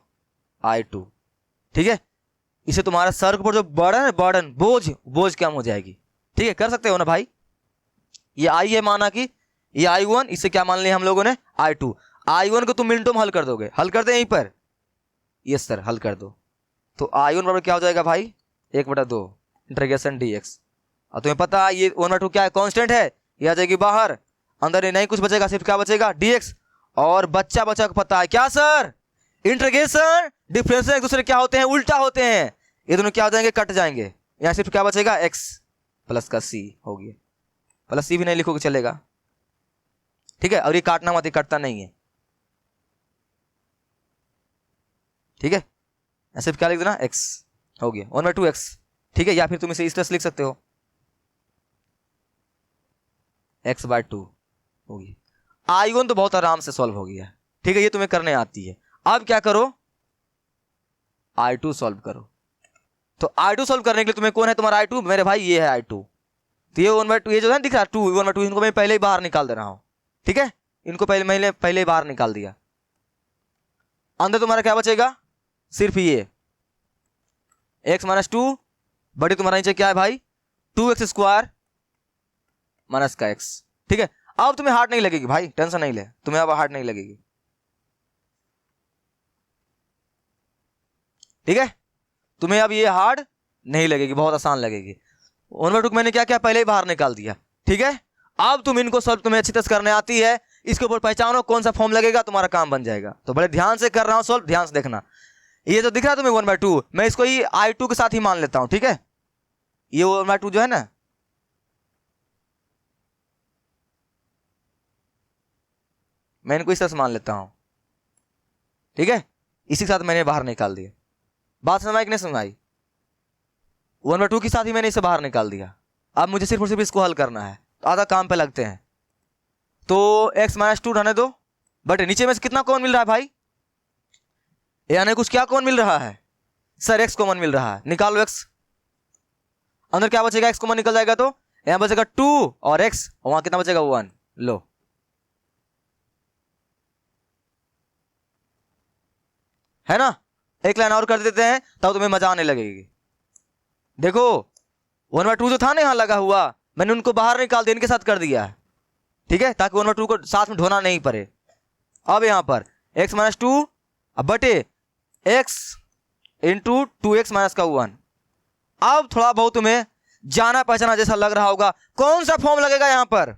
i2, ठीक है। इसे तुम्हारा सर के ऊपर जो बर्डन है, बोझ कम हो जाएगी, ठीक है, कर सकते हो ना भाई। ये i है माना कि ये I1, इसे क्या मान लिया हम लोगों ने, I2। I1 को तुम मिनटों में हल कर दोगे, हल कर दे यहीं पर, यस सर हल कर दो। तो I1 बराबर क्या हो जाएगा भाई, 1/2 इंटीग्रेशन dx। और तुम्हें पता है ये 1/2 क्या है, कांस्टेंट है, ये आ जाएगी बाहर, अंदर ही नहीं कुछ बचेगा, सिर्फ क्या बचेगा, dx। और बच्चा बच्चा को पता है क्या सर, इंटीग्रेशन डिफरेंशियल एक दूसरे क्या होते हैं, उल्टा होते हैं, ये दोनों क्या हो जाएंगे, कट जाएंगे। यहाँ सिर्फ क्या बचेगा, x प्लस का c हो गया, प्लस c भी नहीं लिखोगे चलेगा, ठीक है। और ये काटना मत, ये कटता नहीं है, ठीक है। सिर्फ क्या लिख देना, x हो गया 1/2x, ठीक है। या फिर तुम इसे इस तरह से लिख सकते हो, x/2 हो गया। I1 तो बहुत आराम से सॉल्व हो गया, ठीक है, ये तुम्हें करने आती है। अब क्या करो, I2 सॉल्व करो। तो I2 सॉल्व करने के लिए तुम्हें कौन है, तुम्हारा I2, मेरे भाई ये है I2। तो ये 1/2, ये जो है दिख रहा है 2 1/2, इनको मैं पहले ही बाहर निकाल दे रहा हूं, ठीक है। इनको पहले ही बाहर निकाल दिया। अंदर तुम्हारा क्या बचेगा, सिर्फ ये x - 2 बड़ी तुम्हारा नीचे क्या है भाई, 2x² माइनस का x, ठीक है। अब तुम्हें हार्ड नहीं लगेगी भाई, टेंशन नहीं ले, तुम्हें अब हार्ड नहीं लगेगी, ठीक है। तुम्हें अब ये हार्ड नहीं लगेगी, बहुत आसान लगेगी। 1/2 मैंने क्या किया, पहले ही बाहर निकाल दिया, ठीक है। अब तुम इनको सॉल्व तुम्हें अच्छी तरह से करने आती है, इसके ऊपर पहचानो कौन सा फॉर्म लगेगा, तुम्हारा काम बन जाएगा। तो बड़े ध्यान से कर रहा हूं सॉल्व, ध्यान से देखना। ये जो दिख रहा है तुम्हें 1/2, मैं इसको ही I2 के साथ ही मान लेता हूं, ठीक है। ये 1/2 जो है ना, मैं इनको इस तरह से मान लेता हूं, ठीक है। इसी के साथ मैंने बाहर निकाल दिया। बात समझ आई कि नहीं समझ आई, 1/2 के साथ ही मैंने इसे बाहर निकाल दिया। अब मुझे सिर्फ और सिर्फ इसको हल करना है, तो आधा काम पे लगते हैं। तो x - 2 रहने दो, बट नीचे में से कितना कॉमन मिल रहा है भाई, यानी कुछ क्या कॉमन मिल रहा है सर, x कॉमन मिल रहा है, निकालो x। अंदर क्या बचेगा, x कॉमन निकल जाएगा, तो यहां बचेगा 2 और x, और वहां कितना बचेगा 1, लो। है ना, एक लाइन और कर देते हैं तब तुम्हें मजा आने लगेगी। देखो 1/2 जो था ना यहां लगा हुआ, मैंने उनको बाहर निकाल दिया, इनके साथ कर दिया है, ठीक है, ताकि 1/2 को साथ में ढोना नहीं पड़े। अब यहां पर x - 2 बटे x इंटू 2x माइनस का 1। अब थोड़ा बहुत तुम्हें जाना पहचाना जैसा लग रहा होगा, कौन सा फॉर्म लगेगा यहां पर,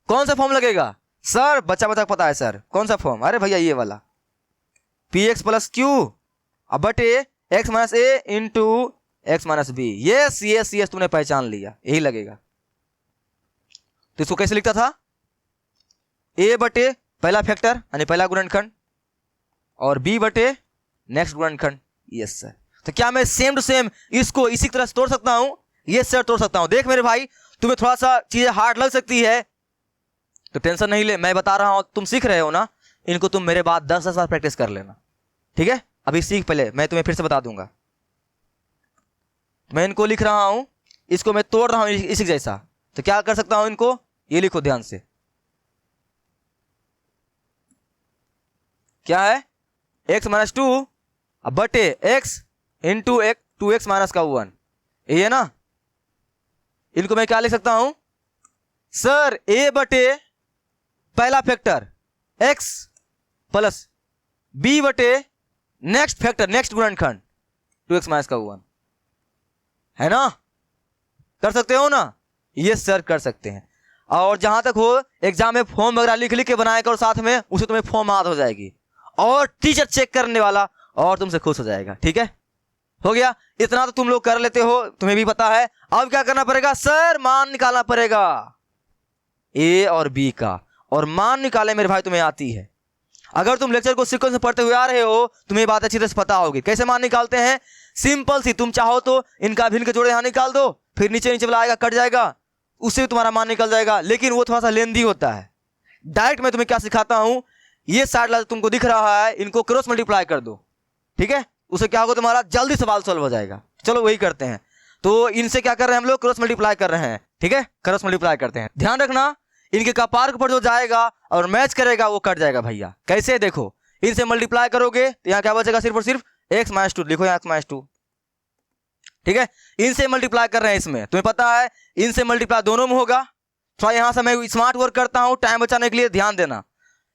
कौन सा फॉर्म लगेगा सर, बच्चा बच्चा पता है सर, कौन सा फॉर्म, अरे भैया ये वाला px + q बटे x - a into x - b। Yes yes yes, तुमने पहचान लिया, यही लगेगा। तो इसको कैसे लिखता था, a बटे पहला फैक्टर यानी पहला गुणनखंड, और b बटे नेक्स्ट गुणनखंड। Yes sir. तो क्या मैं सेम टू सेम इसको इसी तरह से तोड़ सकता हूं, यस सर तोड़ सकता हूं। देख मेरे भाई, तुम्हें थोड़ा सा चीजें हार्ड लग सकती है तो टेंशन नहीं ले, मैं बता रहा हूं, तुम सीख रहे हो ना, इनको तुम मेरे बाद 10 बार प्रैक्टिस कर लेना, ठीक है। अभी सीख पहले, मैं तुम्हें फिर से बता दूंगा। मैं इनको लिख रहा हूं, इसको मैं तोड़ रहा हूं इसी जैसा। तो क्या कर सकता हूं, इनको ये लिखो ध्यान से, क्या है, x - 2 बटे x इंटू 2x माइनस का 1, ये है ना। इनको मैं क्या लिख सकता हूं सर, a बटे पहला फैक्टर x प्लस b बटे नेक्स्ट फैक्टर नेक्स्ट गुणनखंड 2x माइनस का 1, है ना। कर सकते हो ना, ये सर कर सकते हैं। और जहां तक हो एग्जाम में फॉर्म वगैरह लिख लिख के बनाया करो साथ में, उसे तुम्हें फॉर्म याद हो जाएगी और टीचर चेक करने वाला और तुमसे खुश हो जाएगा, ठीक है। हो गया, इतना तो तुम लोग कर लेते हो, तुम्हें भी पता है। अब क्या करना पड़ेगा सर, मान निकालना पड़ेगा a और b का, और मान निकाले मेरे भाई तुम्हें आती है। अगर तुम लेक्चर को सीक्वेंस में पढ़ते हुए आ रहे हो, तुम्हें बात अच्छी तरह से पता होगी कैसे मान निकालते हैं। सिंपल सी, तुम चाहो तो इनका भिन्न के जोड़े यहां निकाल दो, फिर नीचे नीचे वाला आएगा कट जाएगा, उससे भी तुम्हारा मान निकल जाएगा, लेकिन वो थोड़ा सा लेंदी होता है। डायरेक्ट मैं तुम्हें क्या सिखाता हूं, ये साइड वाला तुमको दिख रहा है, इनको क्रॉस मल्टीप्लाई कर दो, ठीक है। उससे क्या होगा, तुम्हारा जल्दी सवाल सॉल्व हो जाएगा। चलो वही करते हैं। तो इनसे क्या कर रहे हैं हम लोग, क्रॉस मल्टीप्लाई कर रहे हैं, ठीक है, क्रॉस मल्टीप्लाई करते हैं। ध्यान रखना, इनके कपार के ऊपर जो जाएगा और मैच करेगा वो कट जाएगा भैया। कैसे, देखो, इनसे मल्टीप्लाई करोगे तो यहाँ क्या बचेगा, सिर्फ और सिर्फ x - 2 लिखो, यहाँ x - 2, ठीक है। इनसे मल्टीप्लाई कर रहे हैं, इसमें तुम्हें पता है इनसे मल्टीप्लाई दोनों में होगा, थोड़ा यहाँ से मैं स्मार्ट वर्क करता हूँ टाइम बचाने के लिए, ध्यान देना।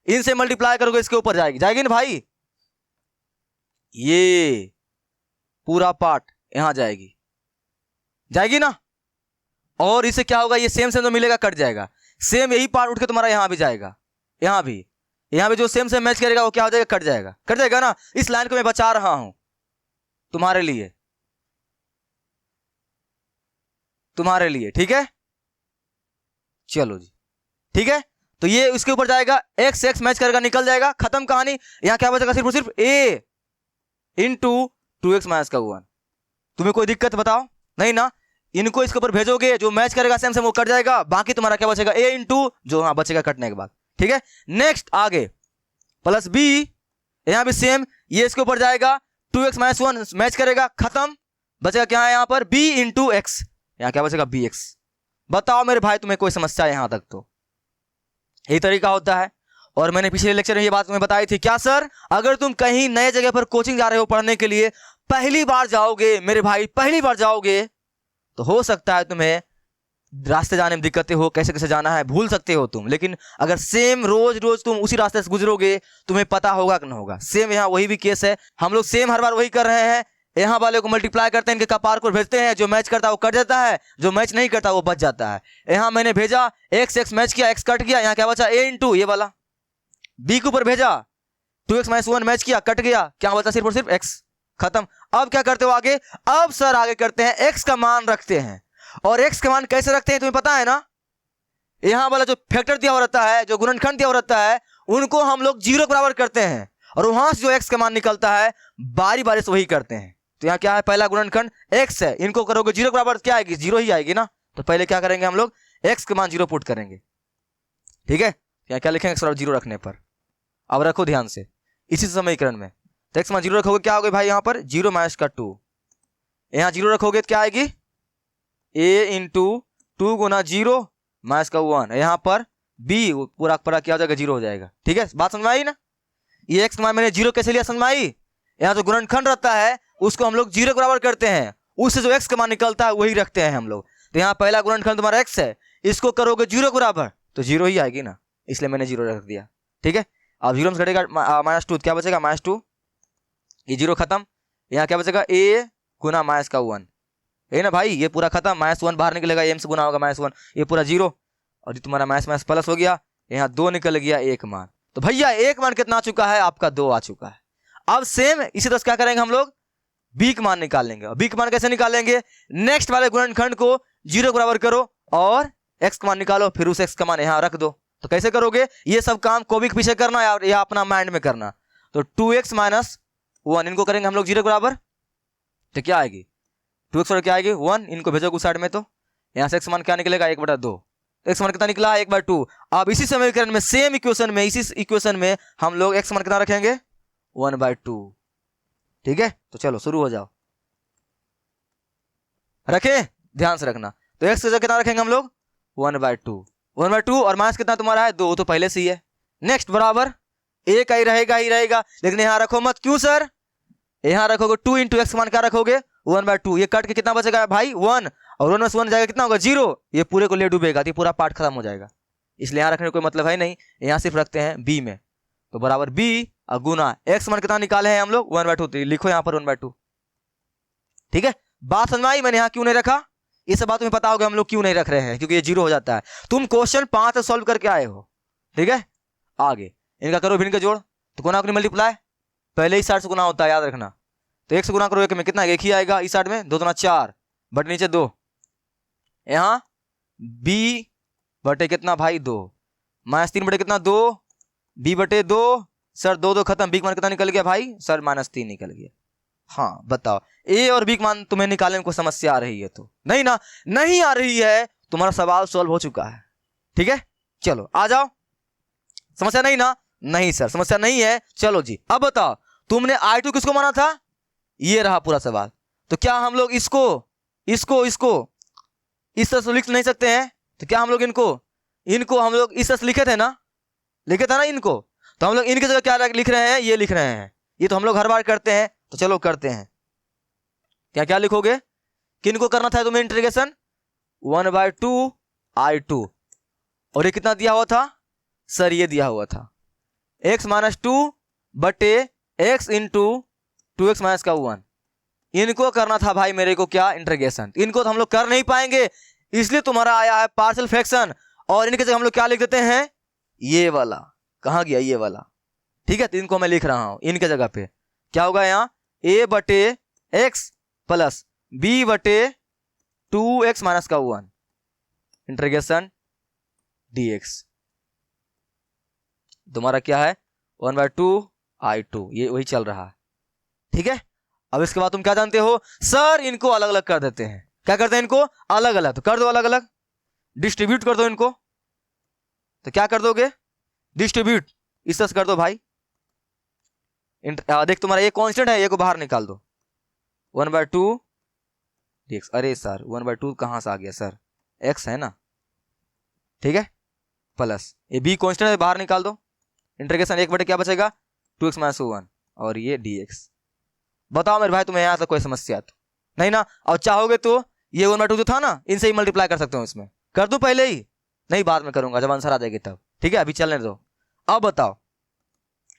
इनसे मल्टीप्लाई करोगे इसके ऊपर जाएगी, जाएगी ना भाई, ये पूरा पार्ट यहां जाएगी, जाएगी ना। और इससे क्या होगा, ये सेम सेम जो मिलेगा कट जाएगा, सेम यही पार्ट उठ के तुम्हारा यहां भी जाएगा, यहां भी जो सेम सेम मैच करेगा वो क्या हो जाएगा, कट जाएगा, कट जाएगा ना। इस लाइन को मैं बचा रहा हूं तुम्हारे लिए, तुम्हारे लिए, ठीक है। चलो जी, ठीक है। तो ये उसके ऊपर जाएगा, एक्स एक्स मैच करेगा, निकल जाएगा, खत्म कहानी। यहां क्या बचेगा, सिर्फ और सिर्फ ए इंटू 2x माइनस का 1। तुम्हें कोई दिक्कत बताओ, नहीं ना। इनको इसके ऊपर भेजोगे, जो मैच करेगा सेम सेम वो कट जाएगा, बाकी तुम्हारा क्या बचेगा, a इंटू जो हाँ बचेगा कटने के बाद, ठीक है। नेक्स्ट आगे प्लस b, यहां भी सेम, ये इसके ऊपर जाएगा, 2x माइनस 1 मैच करेगा, खत्म, बचेगा क्या है यहां पर, b इंटू एक्स, यहां क्या बचेगा bx। बताओ मेरे भाई तुम्हें कोई समस्या है यहां तक, तो यही तरीका होता है। और मैंने पिछले लेक्चर में ये बात तुम्हें बताई थी, क्या सर, अगर तुम कहीं नए जगह पर कोचिंग जा रहे हो पढ़ने के लिए, पहली बार जाओगे मेरे भाई, पहली बार जाओगे, तो हो सकता है तुम्हें रास्ते जाने में दिक्कतें हो, कैसे कैसे जाना है भूल सकते हो तुम। लेकिन अगर सेम रोज रोज तुम उसी रास्ते से गुजरोगे, तुम्हें पता होगा कि नहीं होगा। सेम यहाँ वही भी केस है, हम लोग सेम हर बार वही कर रहे हैं। यहाँ वाले को मल्टीप्लाई करते हैं, इनके कपार को भेजते हैं, जो मैच करता है वो कट जाता है, जो मैच नहीं करता वो बच जाता है। यहाँ मैंने भेजा, एक्स एक्स मैच किया, एक्स कट गया, यहाँ क्या बचा, ए इंटू ये वाला, बी के ऊपर भेजा, 2x माइनस 1 मैच किया, कट गया, क्या बचा, सिर्फ और सिर्फ x, खत्म। अब क्या करते हो आगे, अब सर आगे करते हैं x का मान रखते हैं। और x का मान कैसे रखते हैं तुम्हें पता है ना, यहां वाला जो फैक्टर दिया हुआ रहता है, जो गुणनखंड दिया हुआ रहता है, उनको हम लोग 0 के बराबर करते हैं, और वहां से जो x का मान निकलता है बारी बारी से वही करते हैं। तो यहाँ क्या है, पहला गुणनखंड x है, इनको करोगे 0 के बराबर, क्या आएगी, 0 ही आएगी ना। तो पहले क्या करेंगे हम लोग, x के मान 0 पुट करेंगे, ठीक है। यहाँ क्या लिखेंगे, x बराबर 0 रखने पर। अब रखो ध्यान से इसी समीकरण में, तो x मान 0 रखोगे, क्या होगा भाई, यहाँ पर 0 माइनस का 2, यहाँ 0 रखोगे तो क्या आएगी, a इंटू 2 गुना 0 माइनस का 1, यहाँ पर b पूरा पूरा क्या हो जाएगा, 0 हो जाएगा, ठीक है। बात समझ में आई ना। ये x मान मैंने 0 कैसे लिया, समझ में आई। यहाँ जो गुणनखंड रहता है उसको हम लोग 0 के बराबर करते हैं, उससे जो x का मान निकलता है वही रखते हैं हम लोग। तो यहाँ पहला गुणनखंड तुम्हारा x है, इसको करोगे 0 के बराबर तो 0 ही आएगी ना, इसलिए मैंने 0 रख दिया, ठीक है। अब 0 से घटेगा -2, क्या बचेगा, -2, ये 0 खत्म। यहाँ क्या बचेगा, a गुना माइनस का 1, है ना भाई, ये पूरा खत्म, -1 बाहर निकलेगा, m से गुना होगा -1, ये पूरा 0, और ये तुम्हारा माइनस माइनस प्लस हो गया, यहाँ 2 निकल गया, 1 मान। तो भैया 1 मान कितना आ चुका है आपका, 2 आ चुका है। अब सेम इसी तरह क्या करेंगे हम लोग, b का मान निकाल लेंगे। b का मान कैसे निकालेंगे, नेक्स्ट वाले गुणनखंड को 0 के बराबर करो और x का मान निकालो, फिर उस x का मान यहाँ रख दो। तो कैसे करोगे, ये सब काम कोविक पीछे करना या अपना माइंड में करना। तो 2x माइनस 1 इनको करेंगे हम लोग 0 के बराबर, तो क्या आएगी, 2x और क्या आएगी 1, इनको भेजोगे उस साइड में, तो यहाँ से x मान क्या निकलेगा, 1/2, तो x मान कितना निकला, 1/2। अब इसी समीकरण में, सेम इक्वेशन में, इसी इक्वेशन में हम लोग x मान कितना रखेंगे, 1/2, ठीक है। तो चलो शुरू हो जाओ, रखे, ध्यान से रखना। तो x की जगह कितना रखेंगे हम लोग, 1/2, और माइनस कितना तुम्हारा है, 2, तो पहले से ही है। नेक्स्ट बराबर a का ही रहेगा, लेकिन यहां रखो मत, क्यों सर, यहां रखोगे 2 इंटू एक्स मान क्या रखोगे, 1/2, ये कट के कितना बचेगा भाई 1, और 1 में 1 जाएगा कितना होगा 0, ये पूरे को ले डूबेगा, तो पूरा पार्ट खत्म हो जाएगा, इसलिए यहाँ रखने का कोई मतलब है नहीं, यहाँ सिर्फ रखते हैं b में। तो बराबर b और गुना x मान कितना निकाले हैं हम लोग 1/2, तो लिखो यहाँ पर 1/2, ठीक है। बात समझ में आई, मैंने यहाँ क्यों नहीं रखा, ये सब बात तुम्हें पता होगा हम लोग क्यों नहीं रख रहे हैं, क्योंकि ये 0 हो जाता है। तुम क्वेश्चन 5 से सॉल्व करके आए हो, ठीक है। आगे इनका करो भिन्न का जोड़, तो गुना को मल्टीप्लाई, पहले इस साइड से गुना होता है, याद रखना। तो 1 से गुना करो 1 में कितना, 1 ही आएगा, इस साइड में 2 दूना 4, बट नीचे 2, यहाँ b बटे कितना भाई 2, -3 बटे कितना 2, b बटे 2, सर 2 खत्म, b का मान कितना निकल गया भाई, सर -3 निकल गया। हाँ बताओ, a और b का मान तुम्हें निकालने में कोई समस्या आ रही है, तो नहीं ना, नहीं आ रही है, तुम्हारा सवाल सॉल्व हो चुका है, ठीक है। चलो आ जाओ, समस्या नहीं ना, नहीं सर समस्या नहीं है। चलो जी, अब बताओ तुमने I2 किसको माना था, ये रहा पूरा सवाल। तो क्या हम लोग इसको इस तरह से लिख नहीं सकते हैं, तो क्या हम लोग इनको हम लोग इस तरह से लिखे थे ना, इनको, तो हम लोग इनकी जगह क्या लिख रहे हैं, ये लिख रहे हैं, ये तो हम लोग हर बार करते हैं, तो चलो करते हैं। क्या क्या लिखोगे, किनको करना था तुम्हें इंटीग्रेशन, 1/2 I2, और ये कितना दिया हुआ था सर, ये दिया हुआ था x माइनस 2 बटे x इंटू 2x माइनस का 1। इनको करना था भाई मेरे को क्या, इंटीग्रेशन। इनको तो हम लोग कर नहीं पाएंगे, इसलिए तुम्हारा आया है पार्शियल फ्रैक्शन। और इनके जगह हम लोग क्या लिख देते हैं, ये वाला कहाँ गया, ये वाला, ठीक है। तो इनको मैं लिख रहा हूं, इनके जगह पे क्या होगा यहाँ a बटे x प्लस b बटे 2x माइनस का 1 इंटीग्रेशन dx। तुम्हारा क्या है 1/2 ये वही चल रहा है, ठीक है। अब इसके बाद तुम क्या जानते हो सर, इनको अलग अलग कर देते हैं। क्या करते हैं इनको अलग अलग, तो कर दो अलग अलग, डिस्ट्रीब्यूट कर दो इनको। तो क्या कर दोगे, डिस्ट्रीब्यूट इस तरह से कर दो भाई। देख तुम्हारा ये कांस्टेंट है, ये को बाहर निकाल दो 1/2 dx। अरे सर 1/2 कहां से आ गया सर, x है ना, ठीक है, प्लस ये b कांस्टेंट है, बाहर निकाल दो। इंटीग्रेशन 1 बटे क्या बचेगा 2x माइनस 1 और ये dx। बताओ मेरे भाई तुम्हें यहाँ तक कोई समस्या तो नहीं ना। और चाहोगे तो ये 1/2 जो था ना, इनसे ही मल्टीप्लाई कर सकते हो, इसमें कर दूं पहले ही, नहीं बाद में करूंगा जब आंसर आ जाएगी तब, ठीक है। अभी चलने दो। अब बताओ,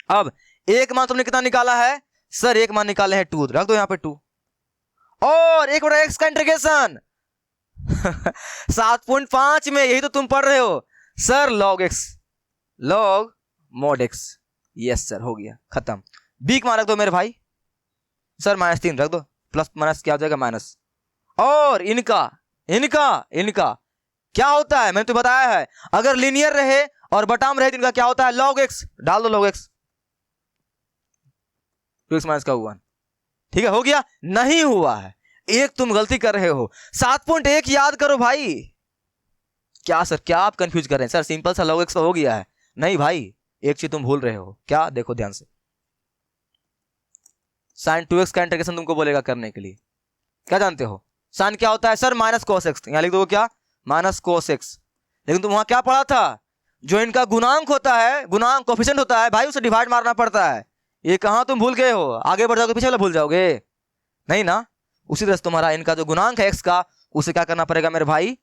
अब एक मान तुमने कितना निकाला है सर, एक मान निकाले हैं 2, रख दो यहाँ पे 2 और 1/x का इंटीग्रेशन 7.5 में, यही तो तुम पढ़ रहे हो sir, log x log mod x। Yes sir, हो गया खत्म। b मान रख दो मेरे भाई सर, -3 रख दो, प्लस माइनस क्या हो जाएगा माइनस। और इनका इनका इनका क्या होता है मैंने तो बताया है, अगर लिनियर रहे और बटाम रहे तो इनका क्या होता है log x, डाल दो log x 2x माइनस का 1, ठीक है। हो गया, नहीं हुआ है, एक तुम गलती कर रहे हो। 7.1 याद करो भाई। क्या सर, क्या आप कंफ्यूज कर रहे हैं सर, सिंपल सा log x तो हो गया है। नहीं भाई, एक चीज तुम भूल रहे हो, क्या, देखो ध्यान से। sin 2x का इंटीग्रेशन तुमको बोलेगा करने के लिए, क्या जानते हो sin क्या होता है सर, माइनस cos x। यहां लिख दो क्या, माइनस cos x। लेकिन तुम वहां क्या पढ़ा था, जो इनका गुणांक होता है, गुणांक कोफिशिएंट होता है भाई, उसे डिवाइड मारना पड़ता है। ये कहां तुम भूल गए हो, आगे बढ़ जाओगे पीछे वाला भूल जाओगे, नहीं ना। उसी तरह से तुम्हारा इनका जो गुणांक है x का, उसे क्या करना पड़ेगा मेरे भाई,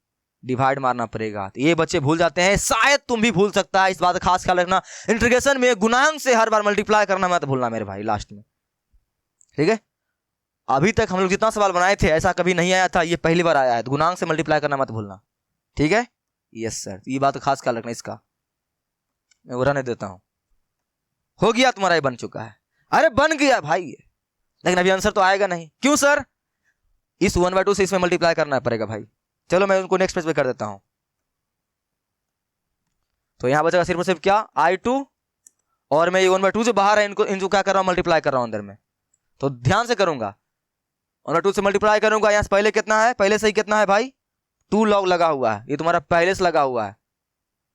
डिवाइड मारना पड़ेगा। तो ये बच्चे भूल जाते हैं, शायद तुम भी भूल सकता है, इस बात का खास ख्याल रखना। इंटीग्रेशन में गुणांक से हर बार मल्टीप्लाई करना मत भूलना मेरे भाई लास्ट में, ठीक है। अभी तक हम लोग जितना सवाल बनाए थे ऐसा कभी नहीं आया था, ये पहली बार आया है। तो गुणांक से मल्टीप्लाई करना मत भूलना, ठीक है। यस सर, ये बात का खास ख्याल रखना इसका, मैं रहने देता हूं। हो गया तुम्हारा, ये बन चुका है। अरे बन गया भाई, लेकिन अभी आंसर तो आएगा नहीं। क्यों सर, इस 1/2 से इसमें मल्टीप्लाई करना पड़ेगा भाई। चलो मैं उनको नेक्स्ट पेज पे कर देता हूं। तो यहां बचेगा सिर्फ और सिर्फ क्या, i2, और मैं ये 1/2 जो बाहर है इनको क्या कर रहा हूं, मल्टीप्लाई कर रहा हूं अंदर में। तो ध्यान से करूंगा, 1/2 से मल्टीप्लाई करूंगा। यहां से पहले कितना है, पहले से ही कितना है भाई 2 log लगा हुआ है, ये तुम्हारा पहले से लगा हुआ है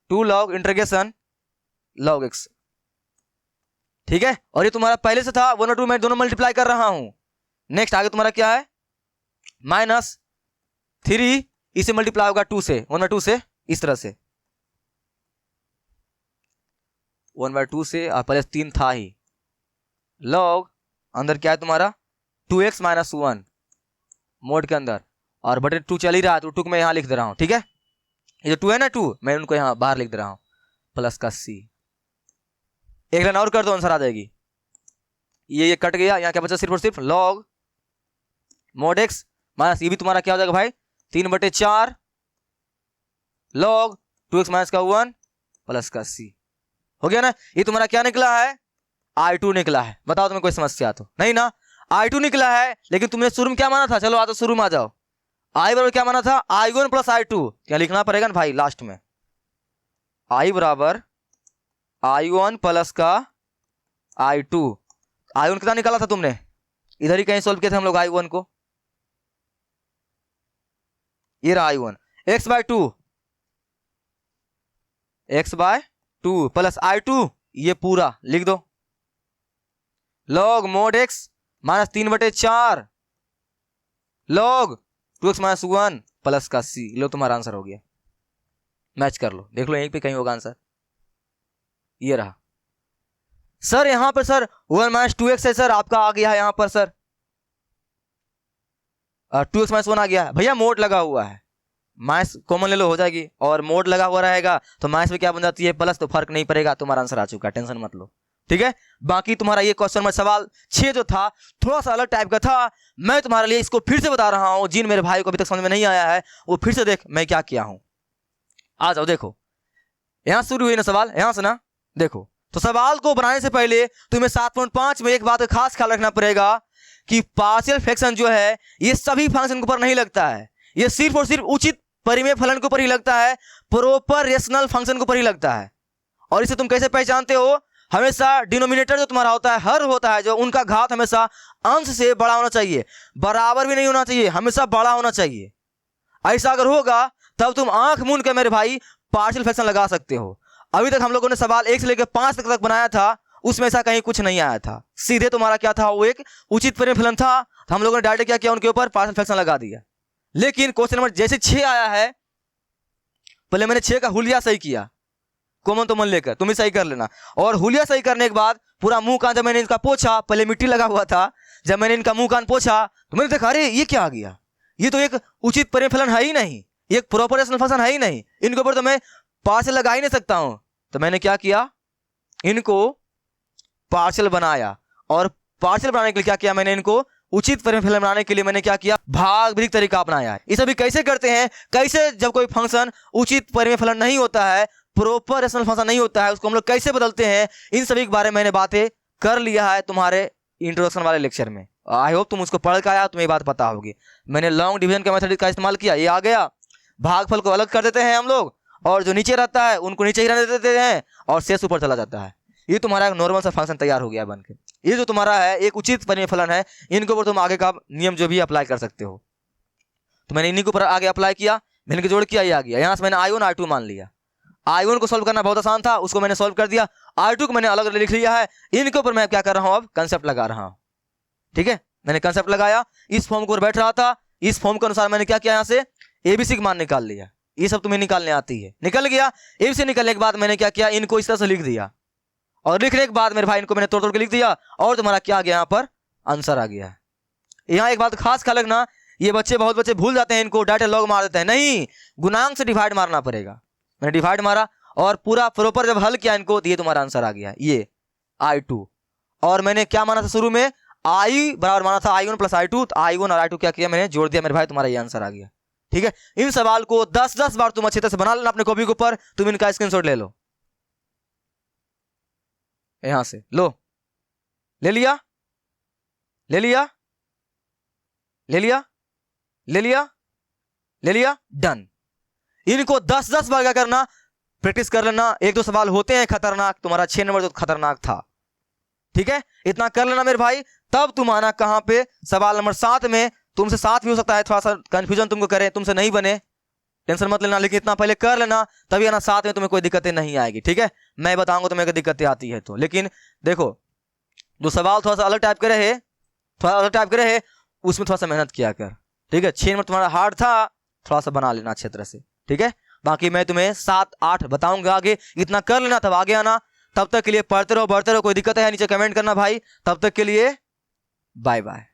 2 log इंटीग्रेशन log x, ठीक है। और ये तुम्हारा पहले से था 1/2, मैं दोनों मल्टीप्लाई कर रहा हूं। नेक्स्ट आगे तुम्हारा क्या है, -3, इसे मल्टीप्लाई होगा 2 से, 1/2 से, इस तरह से 1/2 से, और पहले 3 था ही, log अंदर क्या है तुम्हारा 2x माइनस 1 मोड के अंदर, और बटे 2 चल ही रहा है तो 2 को मैं यहां लिख दे रहा हूं, ठीक है। ये जो 2 है ना 2, मैं उनको यहां बाहर लिख दे रहा हूं, प्लस का c। एक लाइन और कर दो, आंसर आ जाएगी। ये कट गया, यहाँ क्या बचा, सिर्फ और सिर्फ log mod x माइनस, ये भी तुम्हारा क्या हो जाएगा भाई 3/4 log 2x माइनस का 1 प्लस का c। हो गया ना। ये तुम्हारा क्या निकला है, i2 निकला है। बताओ तुम्हें कोई समस्या तो नहीं ना, i2 निकला है। लेकिन तुमने शुरू में क्या माना था, चलो आ तो शुरू में आ जाओ, i बराबर क्या माना था, i1 प्लस i2। क्या लिखना पड़ेगा ना भाई लास्ट में, i बराबर i1 प्लस का i2। i1 कितना निकाला था तुमने, इधर ही कहीं सोल्व किए थे हम लोग i1 को, ये रहा i1, x/2 प्लस i2, ये पूरा लिख दो, log mod x minus 3/4 log 2x minus 1 plus का c। लो तुम्हारा आंसर हो गया, मैच कर लो, देख लो यहीं पे कहीं होगा आंसर, ये रहा। सर यहां पर सर 1 माइनस 2x है सर, आपका आ गया है यहां पर सर 2x माइनस 1 आ गया है भैया, मोड लगा हुआ है, माइनस कॉमन ले लो, हो जाएगी, और मोड लगा हुआ रहेगा तो माइनस में क्या बन जाती है प्लस, तो फर्क नहीं पड़ेगा, तुम्हारा आंसर आ चुका है, टेंशन मत लो। ठीक है, बाकी तुम्हारा ये क्वेश्चन में सवाल 6 जो था थोड़ा सा अलग टाइप का था, मैं तुम्हारे लिए इसको फिर से बता रहा हूं, जिन मेरे भाई को अभी तक समझ में नहीं आया है वो फिर से देख मैं क्या किया हूं। आ जाओ, देखो यहां शुरू हुई ना सवाल, यहां से ना देखो। तो सवाल को बनाने से पहले तुम्हें 7.5 में एक बात का खास ख्याल रखना पड़ेगा कि पार्शियल फ्रैक्शन जो है ये सभी फंक्शन के ऊपर नहीं लगता है, ये सिर्फ और सिर्फ उचित परिमेय फलन के ऊपर ही लगता है, प्रॉपर रेशनल फंक्शन के ऊपर ही लगता है। और इसे तुम कैसे पहचानते हो, हमेशा डिनोमिनेटर जो तुम्हारा होता है, हर होता है जो, उनका घात हमेशा अंश से बड़ा होना चाहिए, बराबर भी नहीं होना चाहिए, हमेशा बड़ा होना चाहिए। ऐसा अगर होगा तब तुम आंख मूंद के मेरे भाई पार्शियल फ्रैक्शन लगा सकते हो। अभी तक हम लोगों ने सवाल 1 से लेकर 5 तक बनाया था, उसमें ऐसा कहीं कुछ नहीं आया था, सीधे तुम्हारा क्या था, वो एक उचित परिमेय फलन था, तो हम लोगों ने डायरेक्ट क्या किया, उनके ऊपर पार्शियल फ्रैक्शन लगा दिया। लेकिन क्वेश्चन नंबर जैसे 6 आया है, पहले मैंने 6 का हुलिया सही किया, कॉमन तो मन लेकर तुम ही सही कर लेना, और हुलिया सही करने के बाद पूरा मुंह कान जब मैंने इनका पोछा, पहले मिट्टी लगा हुआ था, जब मैंने इनका मुंह कान पोछा तो मैंने देखा अरे ये क्या आ गया, ये तो एक उचित परिमेय फलन है ही नहीं, ये एक प्रॉपर रेशनल फंक्शन है ही नहीं, इनके ऊपर तो मैं पार्शियल लगा ही नहीं सकता हूं। तो मैंने क्या किया, इनको पार्शियल बनाया, और पार्शियल बनाने के लिए क्या किया मैंने, इनको उचित परिमेय फलन बनाने के लिए मैंने क्या किया, भाग विधिक तरीका अपनाया है। इसे भी कैसे करते हैं, कैसे जब कोई फंक्शन उचित परिमेय फलन नहीं होता है, प्रॉपर रेशनल फंक्शन नहीं होता है, उसको हम लोग कैसे बदलते हैं, इन सभी के बारे में मैंने बातें कर लिया है तुम्हारे इंट्रोडक्शन वाले लेक्चर में। आई होप तुम उसको पढ़ के आया, तुम्हें बात पता होगी। मैंने लॉन्ग डिवीजन के मेथड का इस्तेमाल किया, ये आ गया, भागफल को अलग कर देते हैं हम लोग, और जो नीचे रहता है उनको नीचे ही रहने देते हैं, और शेष ऊपर चला जाता है। ये तुम्हारा एक नॉर्मल सा फंक्शन तैयार हो गया बन के। ये जो तुम्हारा है एक उचित परिमेय फलन है, इनके ऊपर तुम आगे का नियम जो भी अप्लाई कर सकते हो। तो मैंने इन्हीं के ऊपर आगे अप्लाई किया, मैंने जोड़ किया, ये आ गया। यहाँ से मैंने I1 R2 मान लिया, I1 को सॉल्व करना बहुत आसान था, उसको मैंने सॉल्व कर दिया, R2 को मैंने अलग लिख लिया है। इनके ऊपर मैं क्या कर रहा हूँ, अब कंसेप्ट लगा रहा हूँ। ठीक है, मैंने कंसेप्ट लगाया, इस फॉर्म को बैठ रहा था, इस फॉर्म के अनुसार मैंने क्या किया, यहाँ से ABC का मान निकाल लिया। ये सब तुम्हें निकालने आती है, निकल गया। ABC निकलने के बाद मैंने क्या किया, इनको इस तरह से लिख दिया, और लिखने के बाद मेरे भाई इनको मैंने तोड़ तोड़ के लिख दिया, और तुम्हारा क्या आ गया, यहाँ पर आंसर आ गया। यहाँ एक बात खास ख्याल रखना, ये बहुत बच्चे भूल जाते हैं, इनको डायरेक्ट लॉग मार देते हैं, नहीं, गुणांक से डिवाइड मारना पड़ेगा। मैंने डिवाइड मारा और पूरा प्रॉपर जब हल किया इनको, तो ये तुम्हारा आंसर आ गया, ये I2। और मैंने क्या माना था शुरू में, I बराबर माना था I1 प्लस I2, तो I1 और I2 क्या किया मैंने जोड़ दिया, मेरे भाई तुम्हारा ये आंसर आ गया। ठीक है, इन सवाल को 10-10 बार तुम अच्छी तरह से बना लेना अपने कॉपी के ऊपर, तुम इनका स्क्रीनशॉट ले लो, यहां से लो, ले लिया, ले लिया, ले लिया, ले लिया, ले लिया, डन। इनको 10-10 बार क्या करना, प्रैक्टिस कर लेना। 1-2 सवाल होते हैं खतरनाक, तुम्हारा 6 नंबर जो खतरनाक था। ठीक है, इतना कर लेना मेरे भाई, तब तुम आना कहां पे, सवाल नंबर 7 में। तुमसे 7 भी हो सकता है, थोड़ा सा कंफ्यूजन तुमको करे, तुमसे नहीं बने, टेंशन मत लेना, लेकिन इतना पहले कर लेना, तभी आना 7 में तुम्हें कोई दिक्कतें नहीं आएगी। ठीक है, मैं बताऊंगा तुम्हें अगर दिक्कतें आती है तो। लेकिन देखो, जो सवाल थोड़ा सा अलग टाइप के रहे, थोड़ा अलग टाइप के रहे, उसमें थोड़ा सा मेहनत किया कर। ठीक है, 6 नंबर तुम्हारा हार्ड था, थोड़ा सा बना लेना अच्छे तरह से। ठीक है, बाकी मैं तुम्हें 7-8 बताऊंगा आगे, इतना कर लेना तब आगे आना। तब तक के लिए पढ़ते रहो, बढ़ते रहो, कोई दिक्कत है नीचे कमेंट करना भाई। तब तक के लिए बाय बाय।